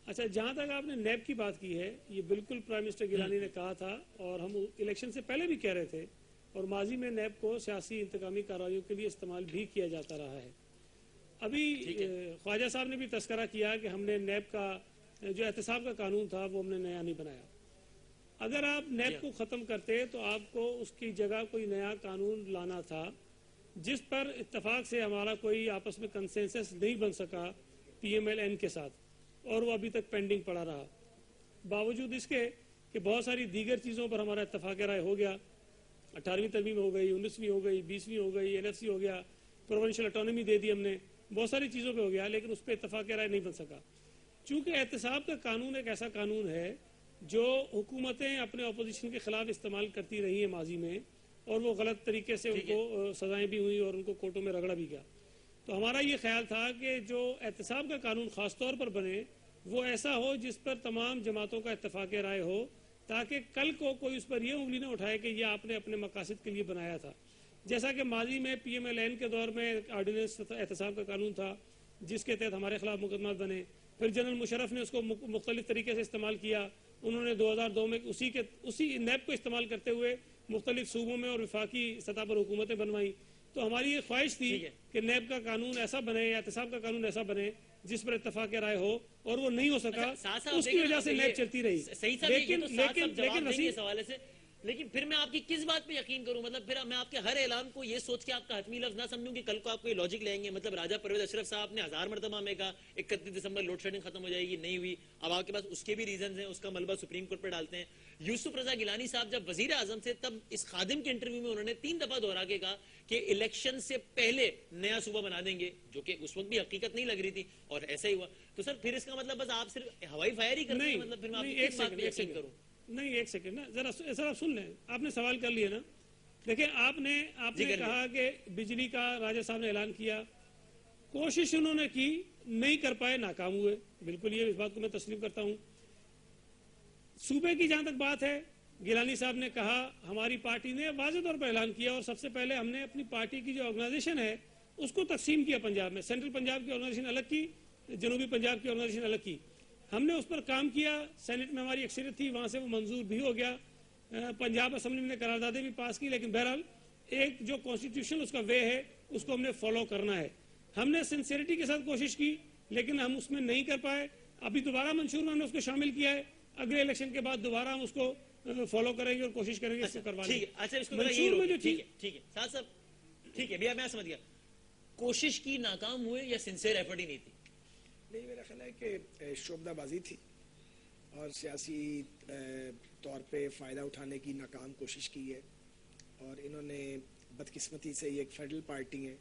اچھا جہاں تک آپ نے نیب کی بات کی ہے، یہ بالکل پرائم منسٹر گیلانی نے کہا تھا اور ہم الیکشن سے پہلے بھی کہہ رہے تھے، اور ماضی میں نیب کو سیاسی انتقامی کارروائیوں کے لیے استعمال بھی کیا جاتا رہا ہے. ابھی خواجہ صاحب نے بھی تذکرہ کیا کہ ہم نے نیب کا جو احتساب کا قانون تھا وہ ہم نے نیا نہیں بنایا. اگر آپ نیب کو ختم کرتے تو آپ کو اس کی جگہ کوئی نیا قانون لانا تھا جس پر اتفاق سے ہمارا کوئی آپس میں کنسنسس نہیں بن سکا پی ایم ایل این کے ساتھ، اور وہ ابھی تک پینڈنگ پڑا رہا. باوجود اس کے کہ بہت ساری دیگر چیزوں پر ہمارا اتفاق رائے ہو گیا، 18ویں ترمیم ہو گئی، 19ویں ہو گئی، 20ویں ہو گئی، NFC ہو گیا، پروونشل اٹانومی دے دی ہم نے، بہت ساری چیزوں پہ ہو گیا، لیکن اس پہ اتفاق رائے نہیں بن سکا. چونکہ احتساب کا قانون ایک ایسا قانون ہے جو حکومتیں اپنے اپوزیشن کے خلاف استعمال کرتی رہی ہیں ماضی میں، اور وہ غلط طریقے سے ان کو سزائیں بھی ہوئی اور ان کو کورٹوں میں رگڑا بھی گیا. تو ہمارا یہ خیال تھا کہ جو احتساب کا قانون خاص طور پر بنے وہ ایسا ہو جس پر تمام جماعتوں کا اتفاق رائے ہو، تاکہ کل کو کوئی اس پر یہ انگلی نہ اٹھائے کہ یہ آپ نے اپنے مقاصد کے لیے بنایا تھا. جیسا کہ ماضی میں پی ایم ایل این کے دور میں آرڈیننس احتساب کا قانون تھا جس کے تحت ہمارے خلاف مقدمات بنے، پھر جنرل مشرف نے اس کو مختلف طریقے سے استعمال کیا. انہوں نے 2002 میں اسی نیب کو استعمال کرتے ہوئے مختلف صوبوں میں اور وفاقی سطح پر حکومتیں بنوائی. تو ہماری یہ خواہش تھی کہ نیب کا قانون ایسا بنے یا احتساب کا قانون ایسا بنے جس پر اتفاق رائے ہو، اور وہ نہیں ہو سکا. اس کی وجہ سے نیب چلتی رہی. لیکن پھر میں آپ کی کس بات پہ یقین کروں؟ مطلب پھر میں آپ کے ہر اعلان کو یہ سوچ کے آپ کا حتمی لفظ نہ سمجھوں کہ کل کو آپ کو یہ لاجک لیں گے. مطلب راجہ پرویز اشرف صاحب نے 1000 مرتبہ میں کہا 31 دسمبر لوڈ شیڈنگ ختم ہو جائے گی، نہیں ہوئی. اب آپ کے پاس اس کے بھی ریزنز ہیں، اس کا ملبہ سپریم کورٹ پہ ڈالتے ہیں. یوسف رضا گیلانی صاحب جب وزیر اعظم سے، تب اس خادم کے انٹرویو میں انہوں نے 3 دفعہ دوہرا کے کہا کہ الیکشن سے پہلے نیا صوبہ بنا دیں گے، جو کہ اس وقت بھی حقیقت نہیں لگ رہی تھی، اور ایسا ہی ہوا. تو سر پھر اس کا مطلب بس آپ صرف ہوائی فائر ہی کرتے ہیں؟ مطلب پھر میں آپ کی کس بات پہ یقین کروں؟ نہیں، ایک سیکنڈ نا، ذرا آپ سن لیں. آپ نے سوال کر لیا نا. دیکھیں آپ نے کہا کہ بجلی کا راجہ صاحب نے اعلان کیا، کوشش انہوں نے کی، نہیں کر پائے، ناکام ہوئے. بالکل یہ اس بات کو میں تسلیم کرتا ہوں. صوبے کی جہاں تک بات ہے، گیلانی صاحب نے کہا ہماری پارٹی نے واضح طور پر اعلان کیا، اور سب سے پہلے ہم نے اپنی پارٹی کی جو آرگنائزیشن ہے اس کو تقسیم کیا پنجاب میں. سینٹرل پنجاب کی آرگنائزیشن الگ کی، جنوبی پنجاب کی آرگنائزیشن الگ کی. ہم نے اس پر کام کیا، سینٹ میں ہماری اکثریت تھی، وہاں سے وہ منظور بھی ہو گیا. پنجاب اسمبلی نے قراردادیں بھی پاس کی. لیکن بہرحال ایک جو کانسٹیٹیوشن اس کا وے ہے اس کو ہم نے فالو کرنا ہے. ہم نے سنسیریٹی کے ساتھ کوشش کی لیکن ہم اس میں نہیں کر پائے. ابھی دوبارہ منشور میں ہم نے اس کو شامل کیا ہے. اگلے الیکشن کے بعد دوبارہ ہم اس کو فالو کریں گے اور کوشش کریں گے اس کو کروانے کی. منشور میں جو ٹھیک ہے صاحب ٹھیک ہے بھیا، میں سمجھ گیا. کوشش کی، ناکام ہوئے، یا سنسیئر ایفرٹ ہی نہیں تھی؟ نہیں، میرا خیال ہے کہ شعبدہ بازی تھی اور سیاسی طور پہ فائدہ اٹھانے کی ناکام کوشش کی ہے. اور انہوں نے بدقسمتی سے یہ ایک فیڈرل پارٹی ہے،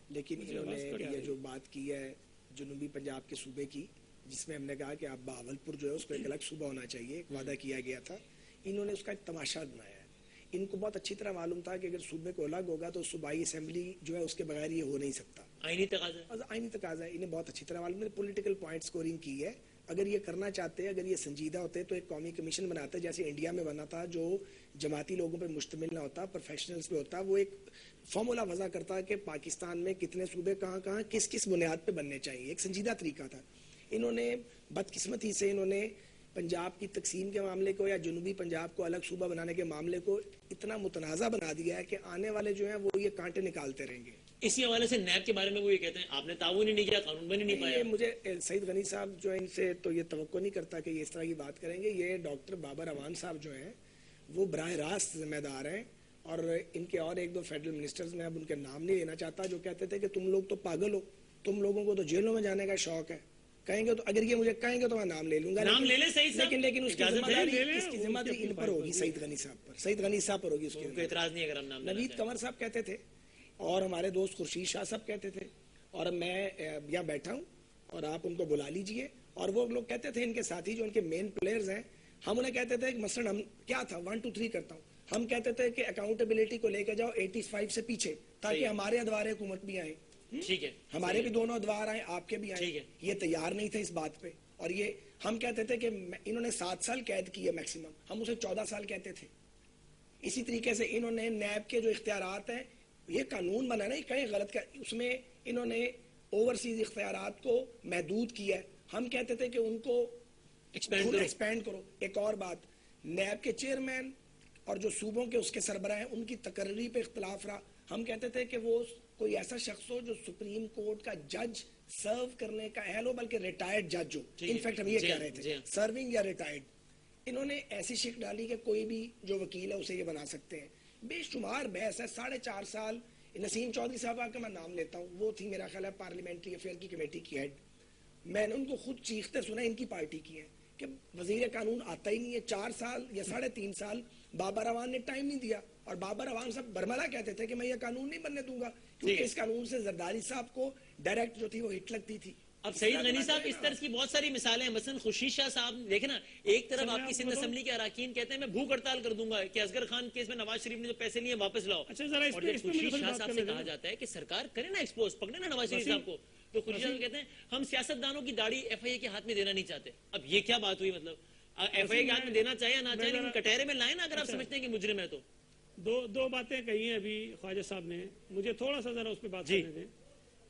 لیکن انہوں نے یہ جو بات کی ہے جنوبی پنجاب کے صوبے کی، جس میں ہم نے کہا کہ اب بہاولپور جو ہے اس کو ایک الگ صوبہ ہونا چاہیے، ایک وعدہ کیا گیا تھا. انہوں نے اس کا ایک تماشا بنایا ہے. ان کو بہت اچھی طرح معلوم تھا کہ اگر صوبے کو الگ ہوگا تو صوبائی اسمبلی جو ہے اس کے بغیر یہ ہو نہیں سکتا. آئینی تقاضا ہے. انہیں بہت اچھی طرح معلوم ہے. پولیٹیکل پوائنٹ سکورنگ کی ہے. اگر یہ کرنا چاہتے، اگر یہ سنجیدہ ہوتے تو ایک قومی کمیشن بناتے جیسے انڈیا میں بنا تھا، جو جماعتی لوگوں پہ مشتمل نہ ہوتا، پروفیشنلز پہ ہوتا. وہ ایک فارمولا وضع کرتا کہ پاکستان میں کتنے صوبے کہاں کس بنیاد پہ بننے چاہیے. ایک سنجیدہ طریقہ تھا. انہوں نے بدقسمتی سے پنجاب کی تقسیم کے معاملے کو یا جنوبی پنجاب کو الگ صوبہ بنانے کے معاملے کو اتنا متنازع بنا دیا ہے کہ آنے والے جو ہیں وہ یہ کانٹے نکالتے رہیں گے. اسی حوالے سے نیب کے بارے میں وہ یہ کہتے ہیں آپ نے تعاون ہی نہیں کیا، قانون بن ہی نہیں پایا. مجھے سعید غنی صاحب جو ہے ان سے تو یہ توقع نہیں کرتا کہ یہ اس طرح کی بات کریں گے. یہ ڈاکٹر بابر اعوان صاحب جو ہیں وہ براہ راست ذمہ دار ہیں، اور ان کے اور 1-2 فیڈرل منسٹرز، میں اب ان کے نام نہیں لینا چاہتا، جو کہتے تھے کہ تم لوگ تو پاگل ہو، تم لوگوں کو تو جیلوں میں جانے کا شوق ہے، کہیں گے تو اگر یہ مجھے کہیں گے تو میں نام لے لوں گا, نام لے لیں سعید صاحب, لیکن اس کی اجازت ذمہ ہے؟ داری ان پر ہوگی, سعید غنی صاحب پر, سعید غنی صاحب پر ہوگی اس کی. کوئی اعتراض نہیں اگر ہم نام لینا نوید چاہیں. کنور صاحب کہتے تھے اور ہمارے دوست خورشید شاہ صاحب کہتے تھے, اور میں یہاں بیٹھا ہوں اور آپ ان کو بلا لیجئے, اور وہ لوگ کہتے تھے ان کے ساتھی جو ان کے مین پلیئرز ہیں, ہم انہیں کہتے تھے کہ مثلا ہم کیا تھا 1 2 3 کرتا ہوں, ہم کہتے تھے کہ اکاؤنٹیبلٹی کو لے کے جاؤ 85 سے پیچھے, تاکہ ہمارے ادوار حکومت بھی آئیں, ٹھیک ہے, ہمارے بھی دونوں ادوار آئیں, آپ کے بھی آئیں. یہ تیار نہیں تھے اس بات پہ, اور یہ ہم کہتے تھے کہ انہوں نے 7 سال قید کی ہے میکسیمم, ہم اسے 14 سال کہتے تھے. اسی طریقے سے انہوں نے نیب کے جو اختیارات ہیں, یہ قانون بنا نہیں کہیں غلط کا, اس میں انہوں نے اوورسیز اختیارات کو محدود کیا ہے, ہم کہتے تھے کہ ان کو ایکسپینڈ کرو. ایک اور بات, نیب کے چیئرمین اور جو صوبوں کے اس کے سربراہ ہیں ان کی تقرری پہ اختلاف رہا, ہم کہتے تھے کہ وہ کوئی ایسا شخص ہو جو سپریم کورٹ کا جج سرو کرنے کا اہل ہو, بلکہ ریٹائرڈ جج ہو. انفیکٹ ہم یہ کہہ رہے تھے سرونگ یا ریٹائرڈ. انہوں نے ایسی شک ڈالی کہ کوئی بھی جو وکیل ہے اسے یہ بنا سکتے ہیں. بے شمار بحث ہے, 4.5 سال. نسیم چودھری صاحب کا میں نام لیتا ہوں, وہ تھی میرا خیال ہے پارلیمنٹری افیئر کی کمیٹی کی ہیڈ. میں نے ان کو خود چیختے سنا ان کی پارٹی کی ہے کہ وزیر قانون آتا ہی نہیں ہے. 4 سال یا 3.5 سال بابر اعوان نے ٹائم نہیں دیا, اور بابر اعوان صاحب برملا کہتے تھے کہ میں یہ قانون نہیں بننے دوں گا, کیونکہ اس قانون سے زرداری صاحب کو ڈائریکٹ جو تھی وہ ہٹ لگتی تھی. اب سعید غنی صاحب اس طرح کی بہت ساری مثالیں ہیں, مثلا خورشید شاہ صاحب دیکھیں نا, ایک طرف آپ کی سندھ اسمبلی کے اراکین کہتے ہیں میں بھوک ہڑتال کر دوں گا کہ اصغر خان کیس میں نواز شریف نے جو پیسے لیے واپس لاؤ, اور جب خورشید شاہ صاحب سے کہا جاتا ہے کہ سرکار کرے نا ایکسپوز, پکڑے نا نواز شریف صاحب کو, تو خورشید صاحب کہتے ہیں ہم سیاست دانوں کی داڑھی ایف آئی اے کے ہاتھ میں دینا نہیں چاہتے. اب یہ کیا بات ہوئی, مطلب ایف آئی اے کے ہاتھ میں دینا چاہیے نہ چاہیے, لیکن کٹہرے میں لائیں نا اگر آپ سمجھتے ہیں کہ مجرم ہے تو. دو باتیں کہی ہیں ابھی خواجہ صاحب نے, مجھے تھوڑا سا ذرا اس پہ بات کرنے دیں.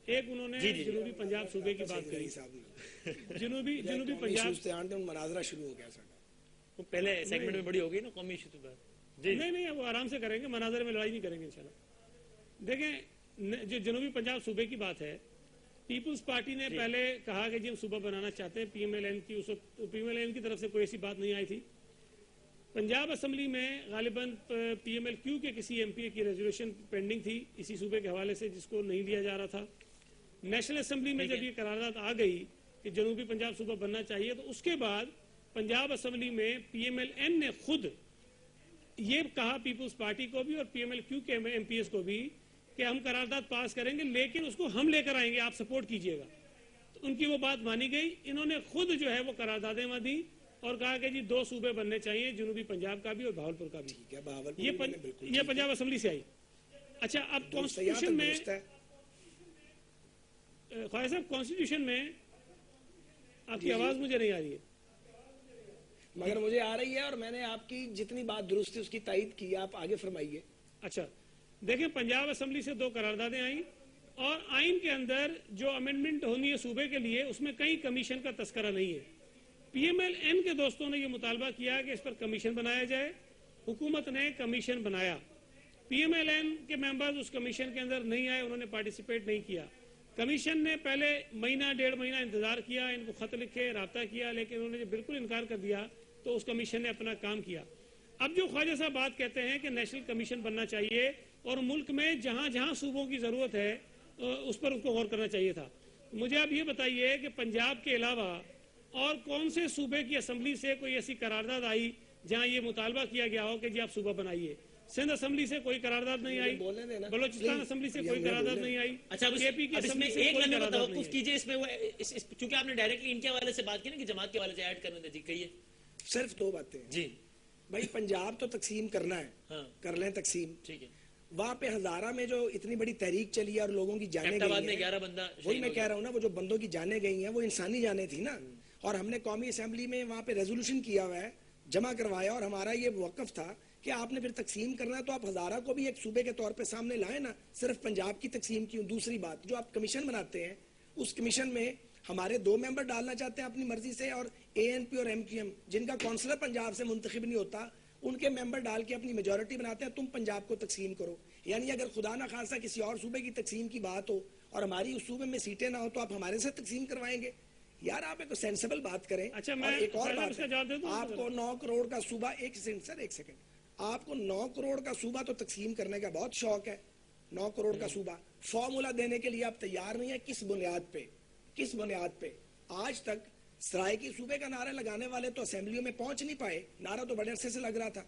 ایک انہوں نے جنوبی پنجاب صوبے کی بات کری, جنوبی پنجاب مناظرہ شروع ہو گیا سارا, وہ پہلے سیگمنٹ میں بڑی ہو گئی نا قومی ایشو تو. نہیں وہ آرام سے کریں گے, مناظر میں لڑائی نہیں کریں گے انشاءاللہ. دیکھیں جو جنوبی پنجاب صوبے کی بات ہے, پیپلز پارٹی نے پہلے کہا کہ جی ہم صوبہ بنانا چاہتے ہیں, پی ایم ایل این کی طرف سے کوئی ایسی بات نہیں آئی تھی. پنجاب اسمبلی میں غالباً پی ایم ایل کیو کے کسی ایم پی اے کی ریزولوشن پینڈنگ تھی اسی صوبے کے حوالے سے, جس کو نہیں لیا جا رہا تھا. نیشنل اسمبلی میں جب یہ قرارداد آ گئی کہ جنوبی پنجاب صوبہ بننا چاہیے, تو اس کے بعد پنجاب اسمبلی میں پی ایم ایل این نے خود یہ کہا پیپلز پارٹی کو بھی اور پی ایم ایل کیو کے ایم پی ایس کو بھی کہ ہم قرارداد پاس کریں گے, لیکن اس کو ہم لے کر آئیں گے, آپ سپورٹ کیجئے گا. تو ان کی وہ بات مانی گئی. انہوں نے خود جو ہے وہ قراردادیں وہاں دی اور کہا کہ جی 2 صوبے بننے چاہیے, جنوبی پنجاب کا بھی اور بہاولپور کا بھی. یہ پنجاب اسمبلی سے آئی. اچھا, اب کانسٹیٹیوشن میں خواجہ صاحب, کانسٹیٹیوشن میں آپ کی آواز مجھے نہیں آ رہی ہے, مگر مجھے آ رہی ہے, اور میں نے آپ کی جتنی بات درست تھی اس کی تائید کی, آپ آگے فرمائیے. اچھا دیکھیں, پنجاب اسمبلی سے 2 قراردادیں آئیں, اور آئین کے اندر جو امینڈمنٹ ہونی ہے صوبے کے لیے اس میں کہیں کمیشن کا تذکرہ نہیں ہے. پی ایم ایل این کے دوستوں نے یہ مطالبہ کیا کہ اس پر کمیشن بنایا جائے, حکومت نے کمیشن بنایا. پی ایم ایل این کے ممبرز اس کمیشن کے اندر نہیں آئے, انہوں نے پارٹیسپیٹ نہیں کیا. کمیشن نے پہلے مہینہ 1.5 مہینہ انتظار کیا, ان کو خط لکھے, رابطہ کیا, لیکن انہوں نے بالکل انکار کر دیا, تو اس کمیشن نے اپنا کام کیا. اب جو خواجہ صاحب بات کہتے ہیں کہ نیشنل کمیشن بننا چاہیے اور ملک میں جہاں جہاں صوبوں کی ضرورت ہے اس پر اس کو غور کرنا چاہیے تھا. مجھے آپ یہ بتائیے کہ پنجاب کے علاوہ اور کون سے صوبے کی اسمبلی سے کوئی ایسی قرارداد آئی جہاں یہ مطالبہ کیا گیا ہو کہ جی آپ صوبہ بنائیے؟ سندھ اسمبلی سے کوئی قرارداد نہیں آئی, بلوچستان اسمبلی سے کوئی قرارداد نہیں آئی. اچھا, اس میں ایک لمحے توقف کیجئے, اس میں چونکہ آپ نے ڈائریکٹلی ان کے حوالے سے بات کی نا کہ جماعت کے حوالے سے ایڈ کرنے دیں, جی کہیے. صرف 2 باتیں جی. بھائی پنجاب تو تقسیم کرنا ہے, کر لیں تقسیم, ٹھیک ہے. وہاں پہ ہزارہ میں جو اتنی بڑی تحریک چلی اور لوگوں کی جانیں گئی ہیں, 11 بندہ, وہی میں کہہ رہا ہوں نا, وہ جو بندوں کی جانیں گئی ہیں وہ انسانی جانیں تھی نا, اور ہم نے قومی اسمبلی میں وہاں پہ ریزولوشن کیا ہوا ہے, جمع کروایا, اور ہمارا یہ موقف تھا کہ آپ نے پھر تقسیم کرنا ہے تو آپ ہزارہ کو بھی ایک صوبے کے طور پہ سامنے لائیں نا, صرف پنجاب کی تقسیم کیوں. دوسری بات, جو آپ کمیشن بناتے ہیں اس کمیشن میں ہمارے 2 ممبر ڈالنا چاہتے ہیں اپنی مرضی سے, اور اے این پی اور ایم کیو ایم جن کا کونسلر پنجاب سے منتخب نہیں ہوتا ان کے ممبر ڈال کے اپنی میجورٹی بناتے ہیں, تم پنجاب کو تقسیم کرو. یعنی اگر خدا نہ خاصہ کسی اور صوبے کی تقسیم کی بات ہو اور ہماری اس صوبے میں سیٹیں نہ ہو تو آپ ہمارے سے تقسیم کروائیں گے؟ یار آپ ایک سینسیبل بات کریں. اچھا, اور ایک اور بات ہے, آپ کو 9 کروڑ کا صوبہ, ایک سیکنڈ, آپ کو 9 کروڑ کا صوبہ تو تقسیم کرنے کا بہت شوق ہے. 9 کروڑ کا صوبہ فارمولا دینے کے لیے آپ تیار نہیں ہے. کس بنیاد پہ آج تک سرائے کی صوبے کا نعرہ لگانے والے تو اسمبلیوں میں پہنچ نہیں پائے, نعرہ تو بڑے عرصے سے لگ رہا تھا.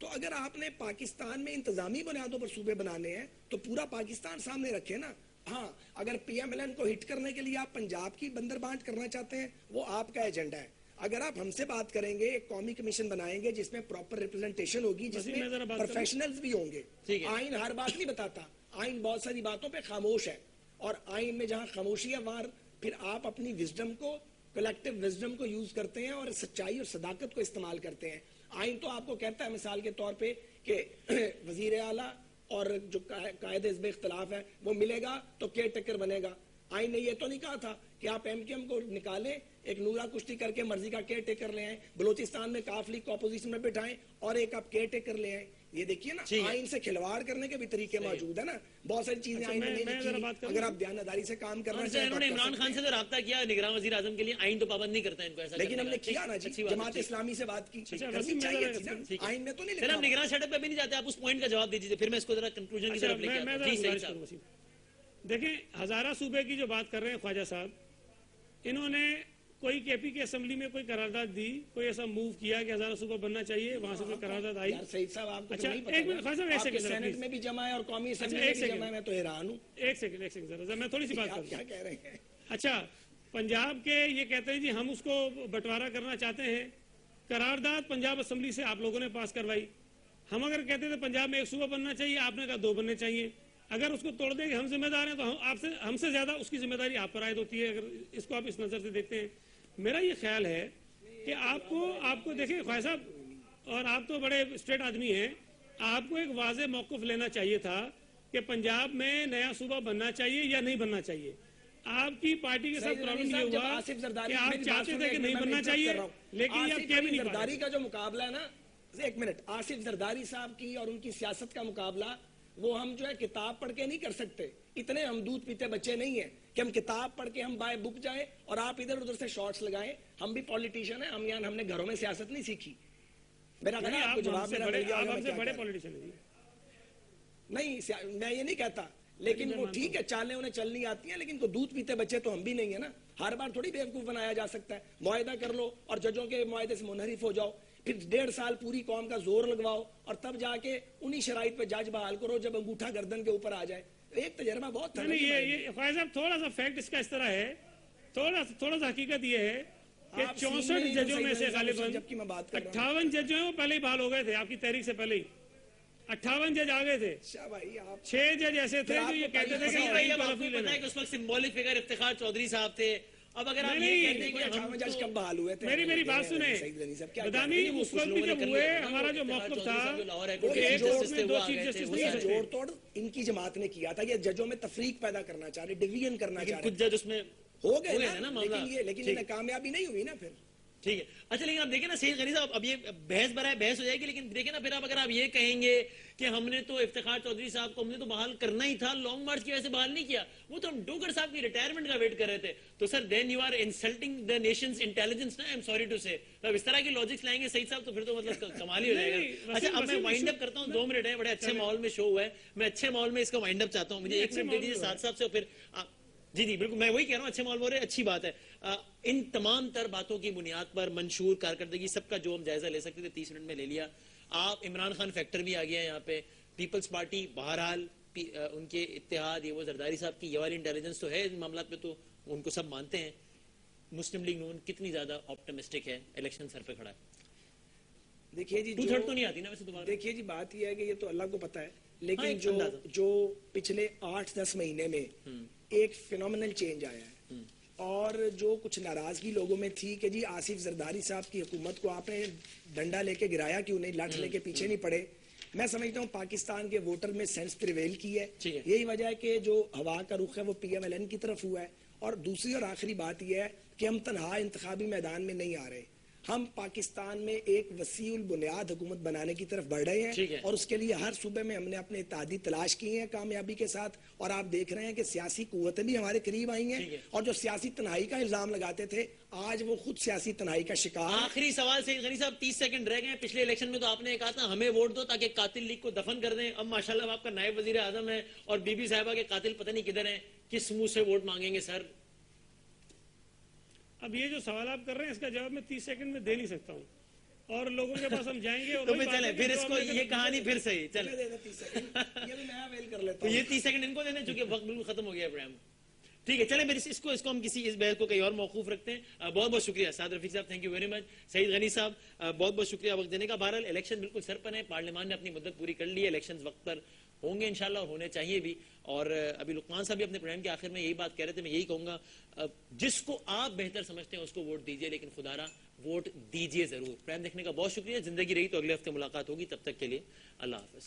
تو اگر آپ نے پاکستان میں انتظامی بنیادوں پر صوبے بنانے ہیں تو پورا پاکستان سامنے رکھے نا. ہاں, اگر پی ایم ایل این کو ہٹ کرنے کے لیے آپ پنجاب کی بندر بانٹ کرنا چاہتے ہیں, وہ آپ کا ایجنڈا ہے. اگر آپ ہم سے بات کریں گے, ایک قومی کمیشن بنائیں گے جس میں پراپر ریپرزنٹیشن ہوگی, جس میں پروفیشنلز بھی ہوں گے. آئین ہر بات نہیں بتاتا, آئین بہت ساری باتوں پہ خاموش ہے, اور آئین میں جہاں خاموشی ہے وہاں پھر آپ اپنی وزڈم کو, کلیکٹیو وزڈم کو یوز کرتے ہیں اور سچائی اور صداقت کو استعمال کرتے ہیں. آئین تو آپ کو کہتا ہے مثال کے طور پہ کہ وزیر اعلیٰ اور جو قائد حزب اختلاف ہے وہ ملے گا تو کیئر ٹیکر بنے گا. آئین نے یہ تو نہیں کہا تھا کہ آپ ایم کیو ایم کو نکالیں, ایک نورا کشتی کر کے مرضی کا کیئر ٹیکر لے آئیں, بلوچستان میں کاف لیگ کو اپوزیشن میں بٹھائیں اور ایک آپ کیئر ٹیکر لے آئیں. یہ دیکھیے نا, آئین سے کھلواڑ کرنے کے بھی طریقے موجود ہیں نا. بہت ساری چیزیں آئین میں نہیں لکھی, اگر آپ دیانتداری سے کام کرنا چاہیں. انہوں نے عمران خان سے تو رابطہ کیا, نگراں وزیر اعظم کے لیے آئین تو پابند نہیں کرتا ان کو, ایسا لیکن ہم نے کیا نا جی, جماعت اسلامی سے بات کی, کرنی چاہیے تھی نا, آئین میں تو نہیں لکھا. ہم نگراں سیٹ اپ پہ بھی نہیں جاتے, آپ اس پوائنٹ کا جواب دیجیے, پھر میں اس کو ذرا کنکلوژن کی طرف لے کے آتا ہوں. جی صحیح صاحب. دیکھیں, ہزارہ صوبے کی جو بات کر رہے ہیں خواجہ صاحب, انہوں نے کوئی کے پی کی اسمبلی میں کوئی قرارداد دی, کوئی ایسا موو کیا کہ ہزارہ صوبہ بننا چاہیے, وہاں سے کوئی قرارداد آئی؟ سعید صاحب آپ کو اچھا نہیں ایک منٹ خواجہ صاحب, ایک سیکنڈ, سینٹ میں بھی جمع ہے اور قومی اسمبلی میں بھی جمع ہے, میں تو حیران ہوں. ایک سیکنڈ ذرا میں تھوڑی سی بات کروں. کیا کہہ رہے ہیں؟ اچھا, پنجاب کے یہ کہتے ہیں جی ہم اس کو بٹوارا کرنا چاہتے ہیں, قرارداد پنجاب اسمبلی سے آپ لوگوں نے پاس کروائی. ہم اگر کہتے تھے پنجاب میں ایک صوبہ بننا چاہیے, آپ نے کہا 2 بننے چاہیے. اگر اس کو توڑ دیں گے ہم ذمہ دار ہیں تو ہم سے زیادہ اس کی ذمہ داری آپ پر عائد ہوتی ہے, اگر اس کو آپ اس نظر سے دیکھتے ہیں. میرا یہ خیال ہے کہ آپ کو دیکھیں خواجہ صاحب, اور آپ تو بڑے اسٹریٹ آدمی ہیں, آپ کو ایک واضح موقف لینا چاہیے تھا کہ پنجاب میں نیا صوبہ بننا چاہیے یا نہیں بننا چاہیے. آپ کی پارٹی کے ساتھ پرابلم یہ ہوا کہ آپ چاہتے تھے کہ نہیں بننا چاہیے, لیکن آپ کہہ بھی نہیں پا رہے. زرداری کا جو مقابلہ ہے نا, ایک منٹ, آصف زرداری صاحب کی اور ان کی سیاست کا مقابلہ وہ ہم جو ہے کتاب پڑھ کے نہیں کر سکتے. اتنے ہم دودھ پیتے بچے نہیں ہیں کہ ہم کتاب پڑھ کے ہم بائی بک جائیں اور آپ ادھر ادھر سے شارٹس لگائیں. ہم بھی پولیٹیشین ہیں, ہم نے گھروں میں سیاست نہیں سیکھی. میرا خیال ہے آپ کو جواب میرا مل گیا ہوگا. بڑے پولیٹیشین ہیں نہیں, میں یہ نہیں کہتا, لیکن وہ ٹھیک ہے, چالیں انہیں چلنی آتی ہیں, لیکن کو دودھ پیتے بچے تو ہم بھی نہیں ہیں نا. ہر بار تھوڑی بیوقوف بنایا جا سکتا ہے. معاہدہ کر لو اور ججوں کے معاہدے سے منحرف ہو جاؤ, پھر 1.5 سال پوری قوم کا زور لگواؤ اور تب جا کے انہی شرائط پہ جج بحال کرو جب انگوٹھا گردن کے اوپر آ جائے. ایک تجربہ بہت تھا. یہ خواجہ صاحب تھوڑا سا فیکٹ اس کا اس طرح ہے, تھوڑا سا حقیقت یہ ہے کہ 64 ججوں میں سے غالباً 58 جج جو ہیں وہ پہلے ہی بحال ہو گئے تھے, آپ کی تحریک سے پہلے ہی 58 جج آ گئے تھے. 6 جج ایسے تھے جو یہ کہتے تھے کہ اس وقت سمبولک فگر افتخار چودھری صاحب تھے. اب اگر آپ میری بات سنیں بدانی, اس وقت بھی جب ہوئے ہمارا جو موقف تھا جوڑ توڑ ان کی جماعت نے کیا تھا, یہ ججوں میں تفریق پیدا کرنا چاہ رہے, ڈویژن کرنا چاہ رہے. کچھ جج اس میں ہو گئے نا, لیکن کامیابی نہیں ہوئی نا پھر. ٹھیک ہے. اچھا, لیکن آپ دیکھیں نا سید غنی صاحب, اب یہ بحث برائے بحث ہو جائے گی, لیکن دیکھیں نا پھر اگر آپ یہ کہیں گے کہ ہم نے تو افتخار چودھری صاحب کو ہم نے تو بحال کرنا ہی تھا, لانگ مارچ کی وجہ سے بحال نہیں کیا, وہ تو ہم ڈوگر صاحب کی ریٹائرمنٹ کا ویٹ کر رہے تھے. تو sir then you are insulting the nation's intelligence نا, آئی ایم سوری ٹو سے. اب اس طرح کی لاجکس لائیں گے سعید صاحب تو پھر تو مطلب کمال ہی ہو جائے گا. اچھا, اب میں وائنڈ اپ کرتا ہوں, 2 منٹ ہے, بڑے اچھے ماحول میں شو ہوا ہے, میں اچھے ماحول میں اس کا وائنڈ اپ چاہتا ہوں. مجھے 1 منٹ دے دیجیے ساتھ صاحب سے, پھر جی بالکل میں وہی کہہ رہا ہوں, اچھے ماحول میں اچھی بات ہے. ان تمام تر باتوں کی بنیاد پر منشور کارکردگی سب کا جو ہم جائزہ لے سکتے تھے 30 منٹ میں لے لیا. آپ عمران خان فیکٹر بھی آ گیا ہے یہاں پہ, پیپلز پارٹی بہرحال ان کے اتحاد, یہ وہ زرداری صاحب کی یہ والی انٹیلیجنس تو ہے ان معاملات میں, تو ان کو سب مانتے ہیں. مسلم لیگ نون کتنی زیادہ آپٹمسٹک ہے, الیکشن سر پہ کھڑا ہے. دیکھیے جی 2/3 تو نہیں آتی نا ویسے دوبارہ. دیکھیے جی بات یہ ہے کہ یہ تو اللہ کو پتا ہے, لیکن جو پچھلے 8-10 مہینے میں ایک فینومینل چینج آیا ہے, اور جو کچھ ناراضگی لوگوں میں تھی کہ جی آصف زرداری صاحب کی حکومت کو آپ نے ڈنڈا لے کے گرایا کیوں نہیں, لاٹھ لے کے پیچھے نہیں پڑے. میں سمجھتا ہوں پاکستان کے ووٹر میں سینس پریویل کی ہے. یہی وجہ ہے کہ جو ہوا کا رخ ہے وہ پی ایم ایل این کی طرف ہوا ہے. اور دوسری اور آخری بات یہ ہے کہ ہم تنہا انتخابی میدان میں نہیں آ رہے, ہم پاکستان میں ایک وسیع البنیاد حکومت بنانے کی طرف بڑھ رہے ہیں, اور اس کے لیے ہر صوبے میں ہم نے اپنے اتحادی تلاش کیے ہیں کامیابی کے ساتھ. اور آپ دیکھ رہے ہیں کہ سیاسی قوتیں بھی ہمارے قریب آئی ہیں, اور جو سیاسی تنہائی کا الزام لگاتے تھے آج وہ خود سیاسی تنہائی کا شکار. آخری سوال سعید غنی صاحب, 30 سیکنڈ رہ گئے. پچھلے الیکشن میں تو آپ نے کہا تھا ہمیں ووٹ دو تاکہ قاتل لیگ کو دفن کر دیں. اب ماشاءاللہ آپ کا نائب وزیر اعظم ہے اور بی بی صاحبہ کے قاتل پتہ نہیں کدھر ہیں, کس منہ سے ووٹ مانگیں گے سر؟ اب یہ جو سوال آپ کر رہے ہیں اس کا جواب میں 30 سیکنڈ میں دے نہیں سکتا ہوں، اور لوگوں کے پاس ہم جائیں گے اور تو پھر چلیں پھر اس کو یہ کہانی پھر صحیح چلیں دے دیں 30 سیکنڈ، یہ بھی میں اویل کر لیتا تو ہوں. یہ 30 سیکنڈ ان کو دینا چونکہ وقت بالکل ختم ہو گیا پروگرام. ٹھیک ہے چلیں پھر اس کو ہم کسی اس بحث کو کہیں اور موقوف رکھتے ہیں. بہت بہت شکریہ سعد رفیق صاحب، تھینک یو ویری مچ. سعید غنی صاحب بہت بہت شکریہ وقت دینے کا. بہرحال الیکشن بالکل سر پر ہے، پارلیمان نے اپنی مدت پوری کر لی ہے، الیکشن وقت پر ہوں گے انشاءاللہ اور ہونے چاہیے بھی. اور ابھی لقمان صاحب بھی اپنے پروگرام کے آخر میں یہی بات کہہ رہے تھے، میں یہی کہوں گا جس کو آپ بہتر سمجھتے ہیں اس کو ووٹ دیجیے، لیکن خدا را ووٹ دیجیے ضرور. پروگرام دیکھنے کا بہت شکریہ. زندگی رہی تو اگلے ہفتے ملاقات ہوگی، تب تک کے لیے اللہ حافظ.